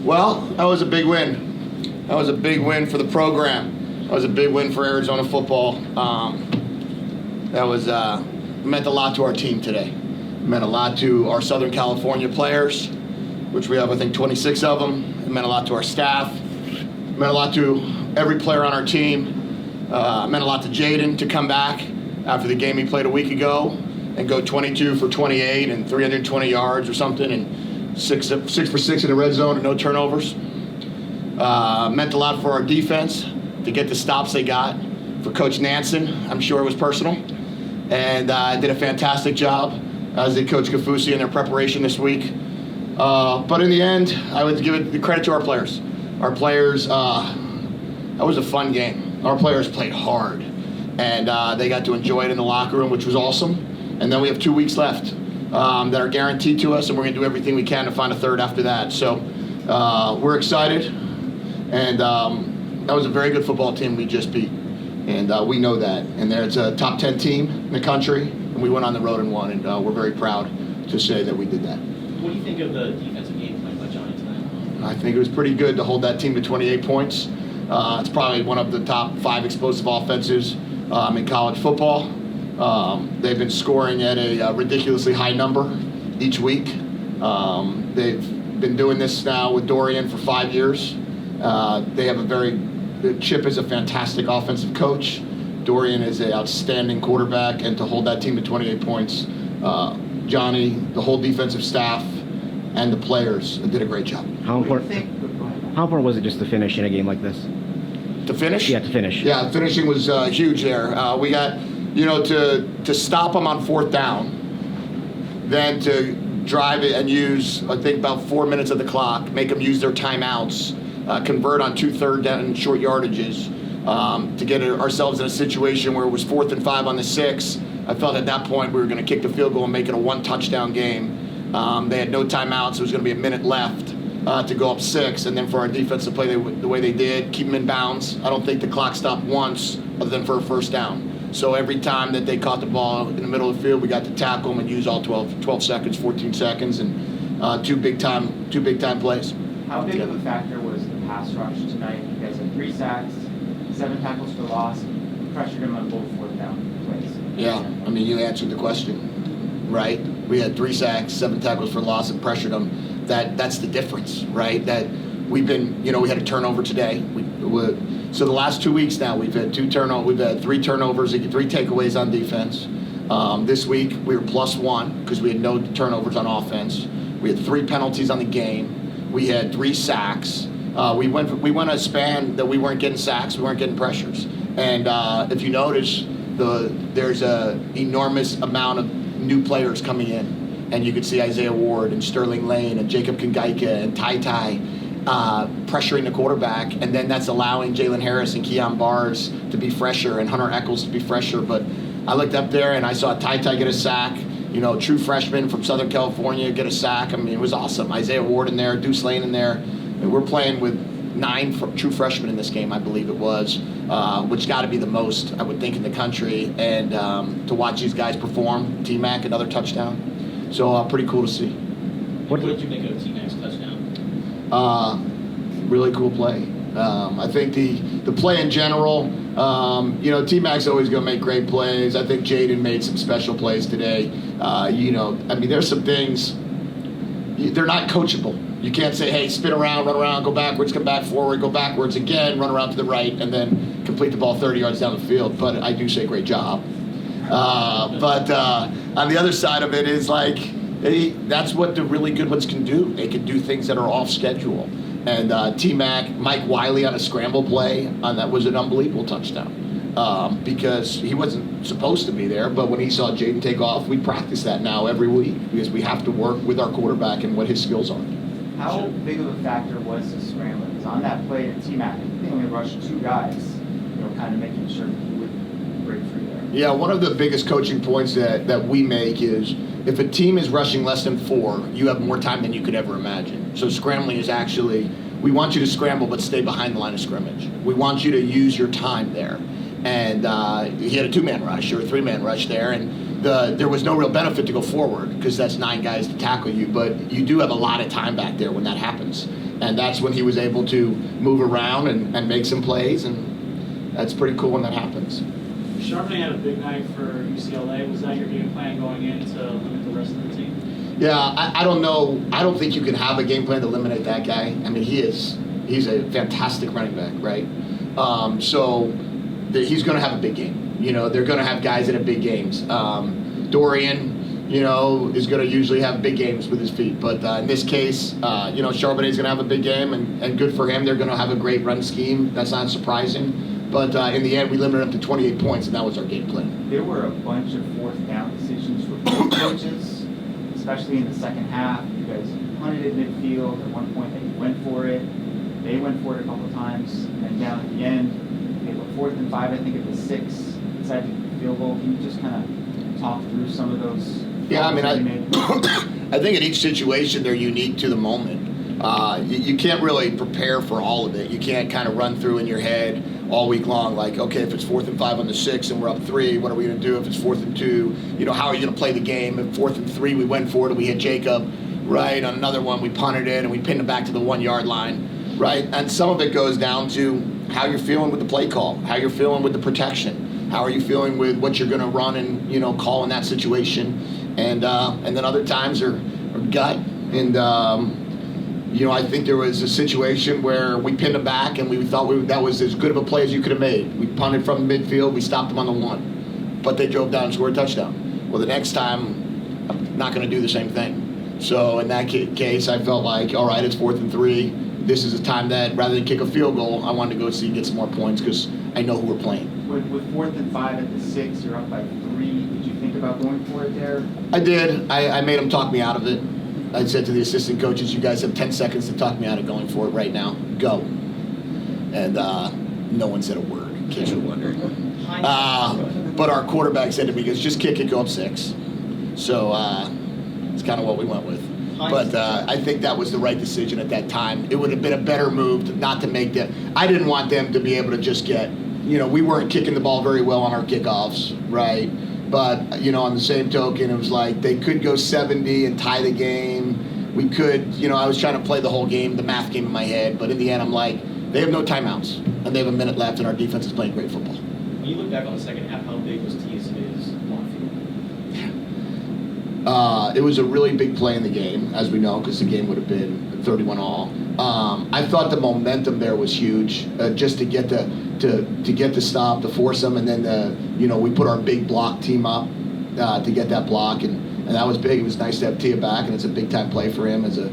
Well, that was a big win. That was a big win for the program. That was a big win for Arizona football. That was meant a lot to our team today. It meant a lot to our Southern California players, which we have, I think, 26 of them. It meant a lot to our staff. It meant a lot to every player on our team. It meant a lot to Jaden to come back after the game he played a week ago and go 22 for 28 and 320 yards or something, and 6 for 6 in the red zone and no turnovers. Meant a lot for our defense to get the stops they got. For Coach Nansen, I'm sure it was personal, and did a fantastic job, as did Coach Kafusi in their preparation this week. But in the end, I would give it the credit to our players. Our players, that was a fun game. Our players played hard, and they got to enjoy it in the locker room, which was awesome. And then we have 2 weeks left that are guaranteed to us, and we're going to do everything we can to find a third after that. So we're excited, and that was a very good football team we just beat, and we know that. And it's a top 10 team in the country, and we went on the road and won, and we're very proud to say that we did that. What do you think of the defensive game plan by Johnny tonight? I think it was pretty good to hold that team to 28 points. It's probably one of the top 5 explosive offenses in college football. They've been scoring at a ridiculously high number each week. They've been doing this now with Dorian for 5 years. They have Chip is a fantastic offensive coach. Dorian is an outstanding quarterback, and to hold that team to 28 points, Johnny, the whole defensive staff, and the players did a great job. How important was it just to finish in a game like this? To finish? Yeah, to finish. Yeah, finishing was huge there. We got, to stop them on 4th down, then to drive it and use, I think, about 4 minutes of the clock, make them use their timeouts, convert on 2 third down short yardages, to get ourselves in a situation where it was 4th and 5 on the 6. I felt at that point we were going to kick the field goal and make it a 1-touchdown game. They had no timeouts. There was going to be a minute left to go up 6, and then for our defense to play the way they did, keep them in bounds. I don't think the clock stopped once other than for a 1st down. So every time that they caught the ball in the middle of the field, we got to tackle them and use all 12 seconds, 14 seconds, and two big time plays. How big of a factor was the pass rush tonight? You guys had 3 sacks, 7 tackles for loss, pressured him on both 4th down plays. Yeah, I mean, you answered the question, right? We had 3 sacks, 7 tackles for loss, and pressured them. That's the difference, right? That we've been, we had a turnover today. So the last 2 weeks now, we've had 3 turnovers, 3 takeaways on defense. This week we were +1 because we had no turnovers on offense. We had 3 penalties on the game. We had 3 sacks. We went a span that we weren't getting sacks, we weren't getting pressures. And if you notice, there's an enormous amount of new players coming in. And you could see Isaiah Ward and Sterling Lane and Jacob Kangaika and Ty pressuring the quarterback, and then that's allowing Jalen Harris and Keon Bars to be fresher and Hunter Echols to be fresher. But I looked up there and I saw Ty get a sack, true freshman from Southern California get a sack. I mean, it was awesome. Isaiah Ward in there, Deuce Lane in there. And we're playing with 9 true freshmen in this game, I believe it was, which got to be the most, I would think, in the country. And to watch these guys perform, T-Mac, another touchdown. So pretty cool to see. What did you make of T-Mac's touchdown? Really cool play. I think the play in general, T-Mac's always going to make great plays. I think Jaden made some special plays today. There's some things, they're not coachable. You can't say, hey, spin around, run around, go backwards, come back forward, go backwards again, run around to the right, and then complete the ball 30 yards down the field. But I do say great job. But on the other side of it is that's what the really good ones can do. They can do things that are off schedule. And T-Mac, Mike Wiley on a scramble play, that was an unbelievable touchdown because he wasn't supposed to be there. But when he saw Jaden take off, we practice that now every week because we have to work with our quarterback and what his skills are. How big of a factor was the scrambling? Because on that play to T-Mac, I think we rushed 2 guys, kind of making sure he would break free there. Yeah, one of the biggest coaching points that we make is if a team is rushing less than 4, you have more time than you could ever imagine. So scrambling is actually, we want you to scramble but stay behind the line of scrimmage. We want you to use your time there. And he had a 2-man rush or a 3-man rush there, and there was no real benefit to go forward because that's 9 guys to tackle you, but you do have a lot of time back there when that happens. And that's when he was able to move around and make some plays, and that's pretty cool when that happens. Charbonnet had a big night for UCLA. Was that your game plan going in to limit the rest of the team? Yeah, I don't know. I don't think you can have a game plan to eliminate that guy. I mean, he's a fantastic running back, right? He's going to have a big game. You know, they're going to have guys that have big games. Dorian, you know, is going to usually have big games with his feet. But in this case, you know, Charbonnet's going to have a big game, and good for him. They're going to have a great run scheme. That's not surprising. But in the end, we limited him to 28 points, and that was our game plan. There were a bunch of fourth down decisions for both coaches, especially in the second half. You guys punted at midfield. At one point, they went for it. They went for it a couple times. And down at the end, they were 4th and 5, I think, at the 6, decided to kick the field goal. Can you just kind of talk through some of those? Yeah, I mean, I think in each situation, they're unique to the moment. You can't really prepare for all of it. You can't kind of run through in your head all week long, like, okay, if it's 4th and 5 on the 6 and we're up 3, what are we going to do? If it's 4th and 2, you know, how are you going to play the game? If 4th and 3, we went for it and we hit Jacob, right? On another one, we punted it and we pinned it back to the 1-yard line, right? And some of it goes down to how you're feeling with the play call, how you're feeling with the protection, how are you feeling with what you're going to run and, you know, call in that situation. And then other times are gut. And, you know, I think there was a situation where we pinned them back and we thought that was as good of a play as you could have made. We punted from the midfield, we stopped them on the 1, but they drove down and scored a touchdown. Well, the next time, I'm not going to do the same thing. So in that case, I felt like, all right, it's 4th and 3. This is a time that rather than kick a field goal, I wanted to go see and get some more points because I know who we're playing. With 4th and 5 at the 6, you're up by 3. Did you think about going for it there? I did. I made them talk me out of it. I said to the assistant coaches, you guys have 10 seconds to talk me out of going for it right now. Go. And no one said a word, in case you're wondering. But our quarterback said to me, he goes, just kick it, go up 6. So it's kind of what we went with. But I think that was the right decision at that time. It would have been a better move not to make that. I didn't want them to be able to just get, you know, we weren't kicking the ball very well on our kickoffs, right? But, you know, on the same token, it was like they could go 70 and tie the game. We could, you know, I was trying to play the whole game, the math game in my head. But in the end, I'm like, they have no timeouts. And they have a minute left, and our defense is playing great football. When you look back on the second half, how big was TSU's on field? It was a really big play in the game, as we know, because the game would have been 31 all. I thought the momentum there was huge, just to get the stop, to force them, and then you know, we put our big block team up to get that block, and that was big. It was nice to have Tia back, and it's a big time play for him as a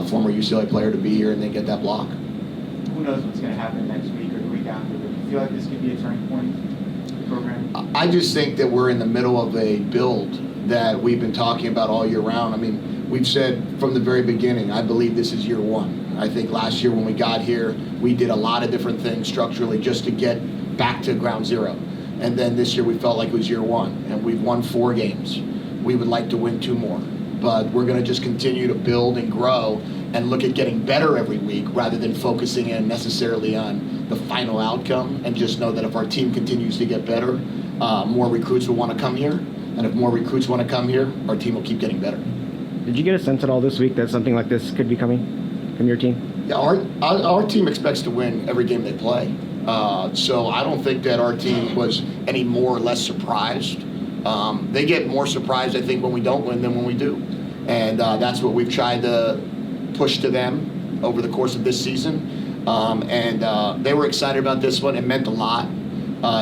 former UCLA player to be here and then get that block. Who knows what's going to happen next week or the week after? But do you feel like this could be a turning point in the program? I just think that we're in the middle of a build that we've been talking about all year round. I mean, we've said from the very beginning, I believe this is year 1. I think last year when we got here, we did a lot of different things structurally just to get back to ground zero. And then this year we felt like it was year 1, and we've won 4 games. We would like to win 2 more. But we're going to just continue to build and grow and look at getting better every week rather than focusing in necessarily on the final outcome, and just know that if our team continues to get better, more recruits will want to come here. And if more recruits want to come here, our team will keep getting better. Did you get a sense at all this week that something like this could be coming from your team? Yeah, our team expects to win every game they play. So I don't think that our team was any more or less surprised. They get more surprised, I think, when we don't win than when we do. And that's what we've tried to push to them over the course of this season. And they were excited about this one. It meant a lot.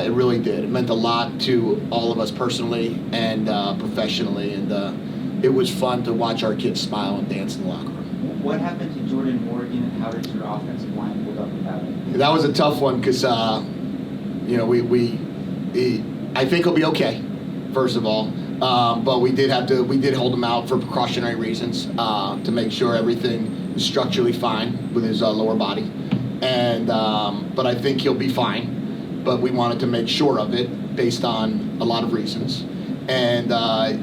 It really did. It meant a lot to all of us personally and professionally. And it was fun to watch our kids smile and dance in the locker room. What happened to Jordan Morgan, and how did your offensive line hold up with that? That was a tough one because, you know, I think he'll be okay, first of all. But we did hold him out for precautionary reasons to make sure everything is structurally fine with his lower body. And but I think he'll be fine. But we wanted to make sure of it based on a lot of reasons. And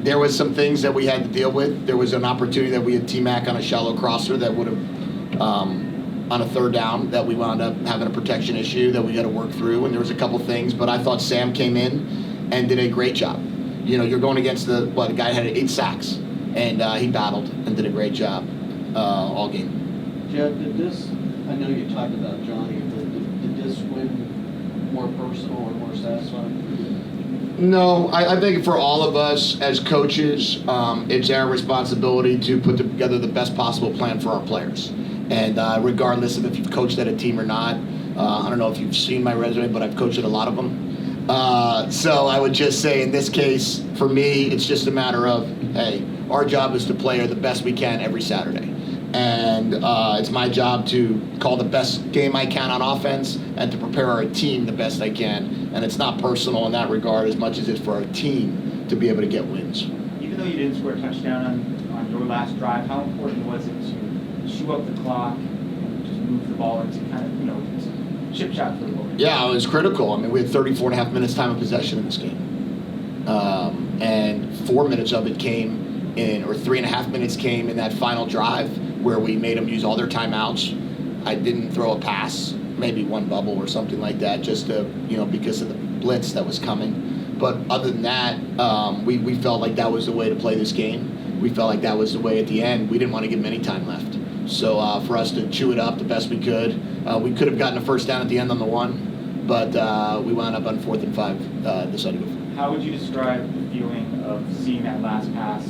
there was some things that we had to deal with. There was an opportunity that we had T-Mac on a shallow crosser that would have, on a 3rd down, that we wound up having a protection issue that we had to work through. And there was a couple things, but I thought Sam came in and did a great job. You know, you're going against a guy had 8 sacks, and he battled and did a great job all game. Jedd, I know you talked about Johnny, but did this win more personal or more satisfying? No, I think for all of us as coaches, it's our responsibility to put together the best possible plan for our players. And regardless of if you've coached at a team or not, I don't know if you've seen my resume, but I've coached at a lot of them. So I would just say in this case, for me, it's just a matter of, hey, our job is to play the best we can every Saturday. And it's my job to call the best game I can on offense and to prepare our team the best I can. And it's not personal in that regard as much as it's for our team to be able to get wins. Even though you didn't score a touchdown on your last drive, how important was it to chew up the clock and just move the ball into kind of, just chip shot for the ball? Yeah, it was critical. I mean, we had 34 and a half minutes time of possession in this game. And 4 minutes of it came in, or 3.5 minutes came in that final drive where we made them use all their timeouts. I didn't throw a pass, maybe one bubble or something like that, just to, because of the blitz that was coming. But other than that, we felt like that was the way to play this game. We felt like that was the way at the end. We didn't want to give them any time left. So for us to chew it up the best we could have gotten a first down at the end on the one, but we wound up on 4th and 5, decided to go for it. How would you describe the feeling of seeing that last pass,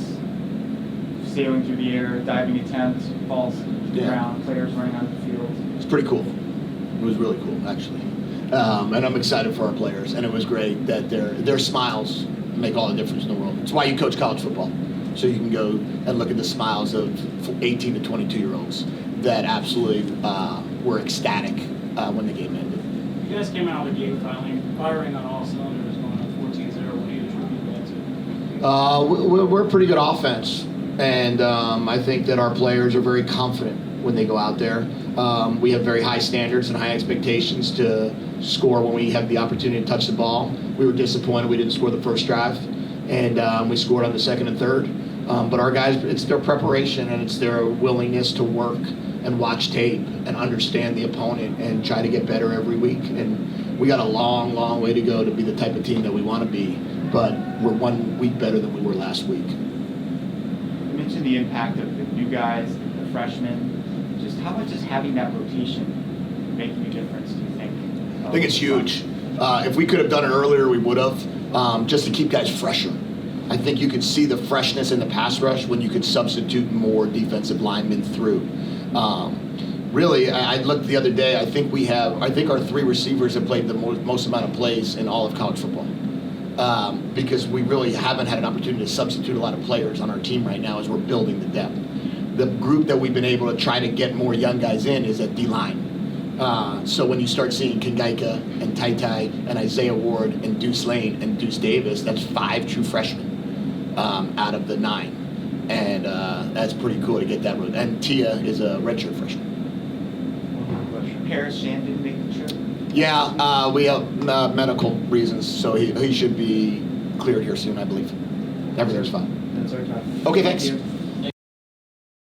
sailing through the air, diving attempt, falls to the ground, players running on the field? It's pretty cool. It was really cool, actually. And I'm excited for our players, and it was great that their smiles make all the difference in the world. It's why you coach college football, so you can go and look at the smiles of 18 to 22-year-olds that absolutely were ecstatic when the game ended. You guys came out of the gate firing on all cylinders, going up 14-0. What do you attribute that to? We're a pretty good offense, and I think that our players are very confident when they go out there. We have very high standards and high expectations to score when we have the opportunity to touch the ball. We were disappointed we didn't score the first drive, and we scored on the second and third. But our guys, it's their preparation and it's their willingness to work and watch tape and understand the opponent and try to get better every week. And we got a long, long way to go to be the type of team that we want to be, but we're 1 week better than we were last week. You mentioned the impact of the new guys, the freshmen. Just how much is having that rotation making a difference, do you think? I think it's huge. If we could have done it earlier, we would have, just to keep guys fresher. I think you could see the freshness in the pass rush when you could substitute more defensive linemen through. Really, I looked the other day, I think our 3 receivers have played the most amount of plays in all of college football. Because we really haven't had an opportunity to substitute a lot of players on our team right now as we're building the depth. The group that we've been able to try to get more young guys in is at D-line. So when you start seeing Kingaika and Tai and Isaiah Ward and Deuce Lane and Deuce Davis, that's 5 true freshmen out of the 9. And that's pretty cool to get that. And Tia is a redshirt freshman. Paris Shand didn't make the trip? Yeah, we have medical reasons, so he should be cleared here soon, I believe. Everything's fine. That's our time. Okay, thanks.